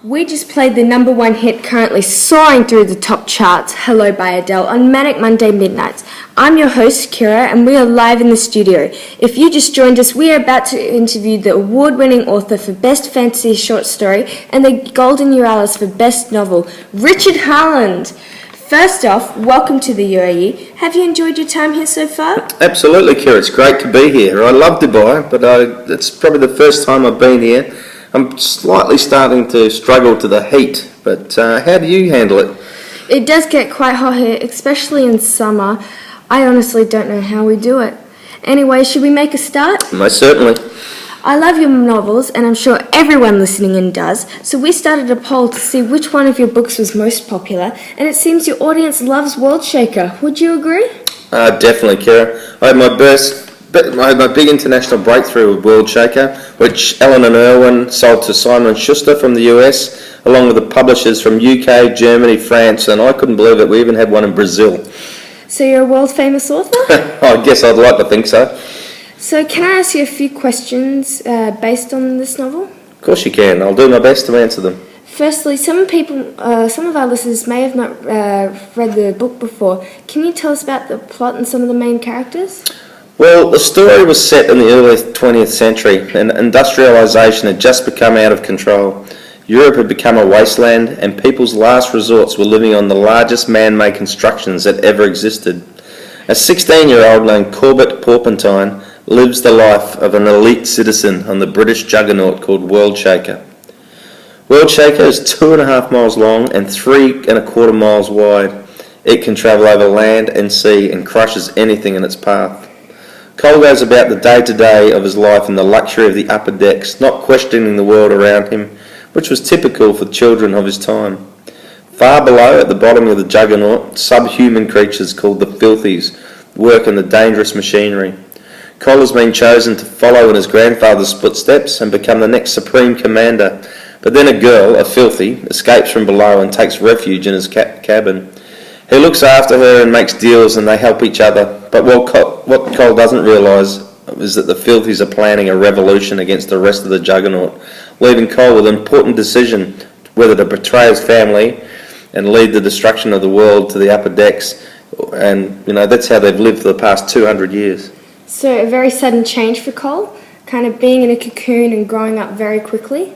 We just played the number one hit currently soaring through the top charts, Hello by Adele, on Manic Monday Midnights. I'm your host, Kirra, and we are live in the studio. If you just joined us, we are about to interview the award-winning author for Best Fantasy Short Story and the Golden Euralis for Best Novel, Richard Harland. First off, welcome to the UAE. Have you enjoyed your time here so far? Absolutely, Kirra. It's great to be here. I love Dubai, but it's probably the first time I've been here. I'm slightly starting to struggle to the heat, but how do you handle it? It does get quite hot here, especially in summer. I honestly don't know how we do it. Anyway, should we make a start? Most certainly. I love your novels, and I'm sure everyone listening in does, so we started a poll to see which one of your books was most popular, and it seems your audience loves World Shaker. Would you agree? Definitely, Kirra. I had my big international breakthrough with World Shaker, which Ellen and Irwin sold to Simon & Schuster from the US, along with the publishers from UK, Germany, France, and I couldn't believe it, we even had one in Brazil. So you're a world-famous author? I guess I'd like to think so. So can I ask you a few questions based on this novel? Of course you can. I'll do my best to answer them. Firstly, some of our listeners may have not read the book before. Can you tell us about the plot and some of the main characters? Well, the story was set in the early 20th century, and industrialisation had just become out of control. Europe had become a wasteland, and people's last resorts were living on the largest man-made constructions that ever existed. A 16-year-old named Corbett Porpentine lives the life of an elite citizen on the British juggernaut called World Shaker. World Shaker is 2.5 miles long and 3.25 miles wide. It can travel over land and sea and crushes anything in its path. Cole goes about the day-to-day of his life in the luxury of the upper decks, not questioning the world around him, which was typical for children of his time. Far below, at the bottom of the juggernaut, subhuman creatures called the Filthies work in the dangerous machinery. Cole has been chosen to follow in his grandfather's footsteps and become the next supreme commander, but then a girl, a Filthy, escapes from below and takes refuge in his cabin. He looks after her and makes deals, and they help each other. But what Cole doesn't realise is that the Filthies are planning a revolution against the rest of the Juggernaut, leaving Cole with an important decision whether to betray his family and lead the destruction of the world to the upper decks. And, that's how they've lived for the past 200 years. So a very sudden change for Cole, kind of being in a cocoon and growing up very quickly?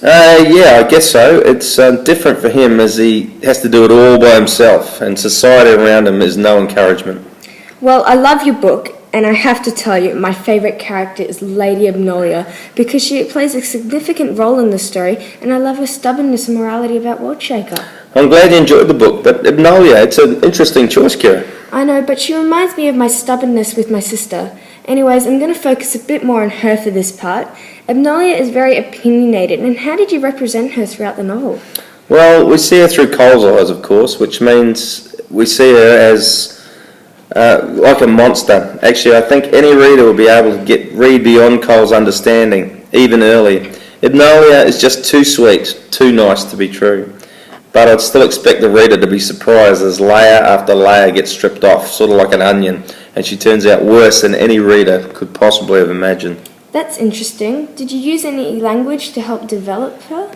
Yeah, I guess so. It's different for him as he has to do it all by himself, and society around him is no encouragement. Well, I love your book, and I have to tell you, my favourite character is Lady Abnolia, because she plays a significant role in the story, and I love her stubbornness and morality about World Shaker. I'm glad you enjoyed the book, but Abnolia, it's an interesting choice, Kirra. I know, but she reminds me of my stubbornness with my sister. Anyways, I'm going to focus a bit more on her for this part. Abnolia is very opinionated, and how did you represent her throughout the novel? Well, we see her through Cole's eyes, of course, which means we see her as like a monster. Actually, I think any reader will be able to read beyond Cole's understanding, even early. Abnolia is just too sweet, too nice to be true. But I'd still expect the reader to be surprised as layer after layer gets stripped off, sort of like an onion, and she turns out worse than any reader could possibly have imagined. That's interesting. Did you use any language to help develop her?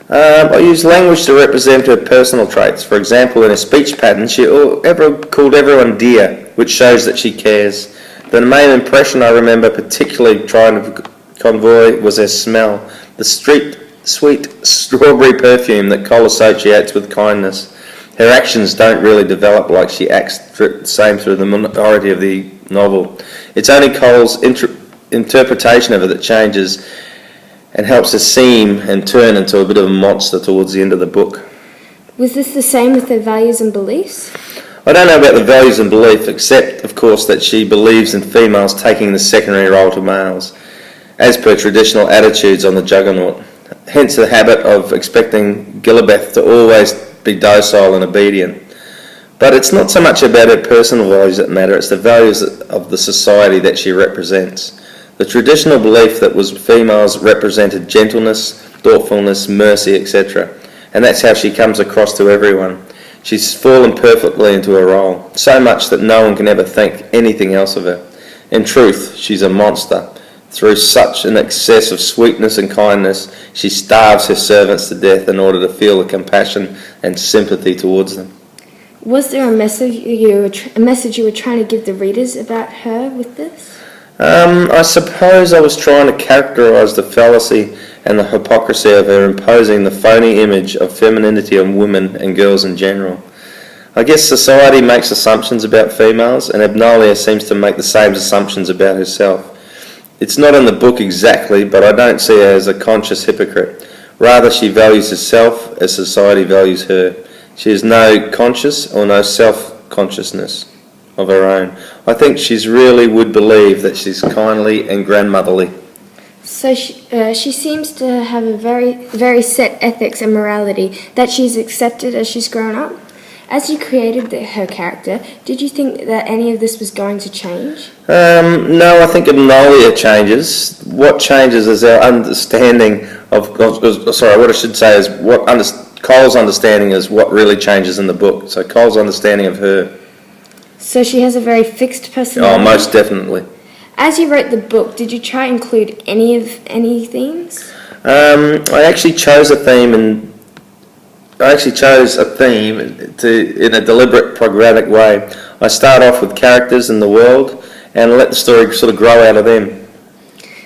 I used language to represent her personal traits. For example, in her speech pattern, she called everyone dear, which shows that she cares. The main impression I remember particularly trying to convey was her smell, the sweet strawberry perfume that Cole associates with kindness. Her actions don't really develop like she acts the same through the minority of the novel. It's only Cole's interpretation of it that changes and helps her seem and turn into a bit of a monster towards the end of the book. Was this the same with her values and beliefs? I don't know about the values and belief, except, of course, that she believes in females taking the secondary role to males, as per traditional attitudes on the Juggernaut. Hence the habit of expecting Gilabeth to always be docile and obedient. But it's not so much about her personal values that matter, it's the values of the society that she represents. The traditional belief that was females represented gentleness, thoughtfulness, mercy, etc. And that's how she comes across to everyone. She's fallen perfectly into her role, so much that no one can ever think anything else of her. In truth, she's a monster, Through such an excess of sweetness and kindness, she starves her servants to death in order to feel the compassion and sympathy towards them. Was there a message you were trying to give the readers about her with this? I suppose I was trying to characterise the fallacy and the hypocrisy of her imposing the phony image of femininity on women and girls in general. I guess society makes assumptions about females, and Abnolia seems to make the same assumptions about herself. It's not in the book exactly, but I don't see her as a conscious hypocrite. Rather, she values herself as society values her. She has no conscious or no self-consciousness of her own. I think she really would believe that she's kindly and grandmotherly. So she seems to have a very set ethics and morality that she's accepted as she's grown up. As you created her character, did you think that any of this was going to change? No, I think Abnolia changes. What changes is our understanding of... what I should say is Cole's understanding is what really changes in the book. So Cole's understanding of her. So she has a very fixed personality? Oh, most definitely. As you wrote the book, did you try to include any themes? I actually chose a theme in a deliberate, pragmatic way. I start off with characters in the world and let the story sort of grow out of them.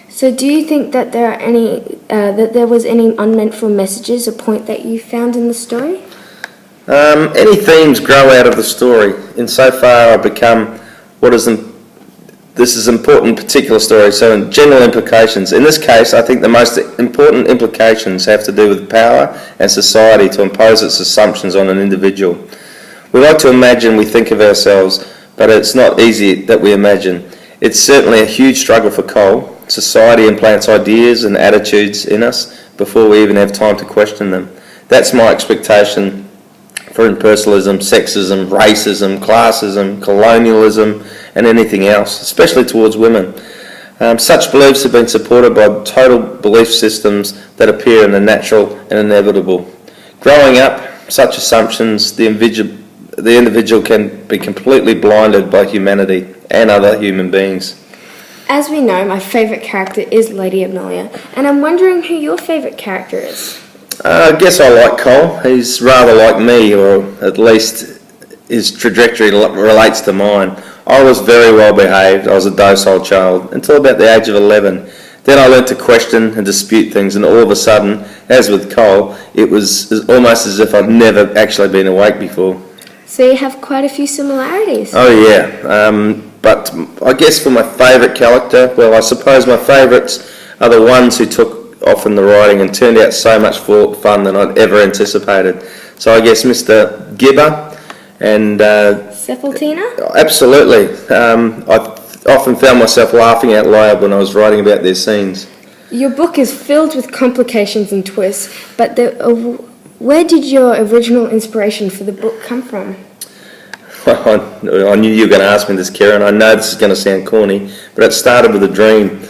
So, do you think that there was any unmeaningful messages or point that you found in the story? Any themes grow out of the story. Insofar, I become this is important particular story, so in general implications. In this case, I think the most important implications have to do with power and society to impose its assumptions on an individual. We like to imagine we think of ourselves, but it's not easy that we imagine. It's certainly a huge struggle for Cole. Society implants ideas and attitudes in us before we even have time to question them. That's my expectation for impersonalism, sexism, racism, classism, colonialism, and anything else, especially towards women. Such beliefs have been supported by total belief systems that appear in the natural and inevitable. Growing up, such assumptions, the individual can be completely blinded by humanity and other human beings. As we know, my favourite character is Lady Abnolia, and I'm wondering who your favourite character is. I guess I like Cole. He's rather like me, or at least his trajectory relates to mine. I was very well behaved. I was a docile child until about the age of 11. Then I learnt to question and dispute things, and all of a sudden, as with Cole, it was almost as if I'd never actually been awake before. So you have quite a few similarities. Oh yeah, but I guess for my favourite character, well, I suppose my favourites are the ones who took off in the writing and turned out so much more fun than I'd ever anticipated. So I guess Mr. Gibber and... Sepultina? Absolutely. I often found myself laughing out loud when I was writing about their scenes. Your book is filled with complications and twists, but where did your original inspiration for the book come from? I knew you were going to ask me this, Kirra, and I know this is going to sound corny, but it started with a dream.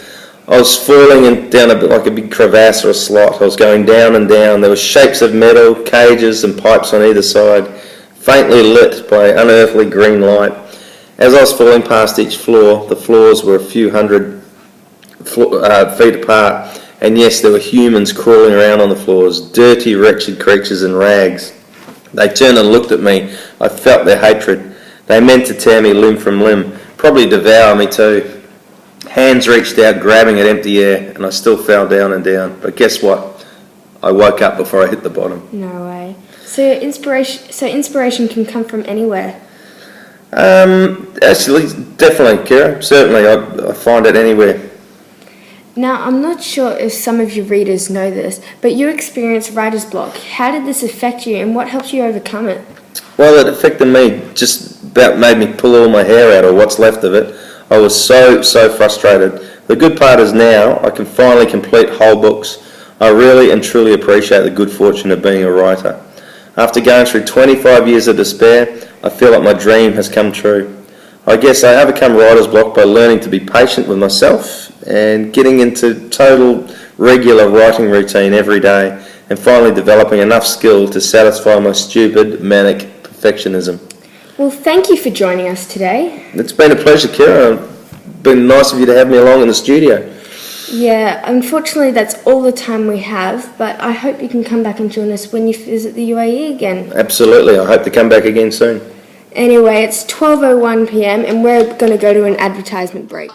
I was falling down like a big crevasse or a slot. I was going down and down. There were shapes of metal, cages and pipes on either side, faintly lit by unearthly green light. As I was falling past each floor, the floors were a few hundred feet apart, and yes, there were humans crawling around on the floors, dirty, wretched creatures in rags. They turned and looked at me. I felt their hatred. They meant to tear me limb from limb, probably devour me too. Hands reached out, grabbing at empty air, and I still fell down and down. But guess what? I woke up before I hit the bottom. No way. So inspiration can come from anywhere? Actually, definitely, Kirra. Certainly, I find it anywhere. Now, I'm not sure if some of your readers know this, but you experienced writer's block. How did this affect you, and what helped you overcome it? Well, it affected me. Just about made me pull all my hair out, or what's left of it. I was so frustrated. The good part is now I can finally complete whole books. I really and truly appreciate the good fortune of being a writer. After going through 25 years of despair, I feel like my dream has come true. I guess I overcome writer's block by learning to be patient with myself and getting into total regular writing routine every day, and finally developing enough skill to satisfy my stupid, manic perfectionism. Well, thank you for joining us today. It's been a pleasure, Kirra. It's been nice of you to have me along in the studio. Yeah, unfortunately that's all the time we have, but I hope you can come back and join us when you visit the UAE again. Absolutely, I hope to come back again soon. Anyway, it's 12:01 p.m. and we're going to go to an advertisement break.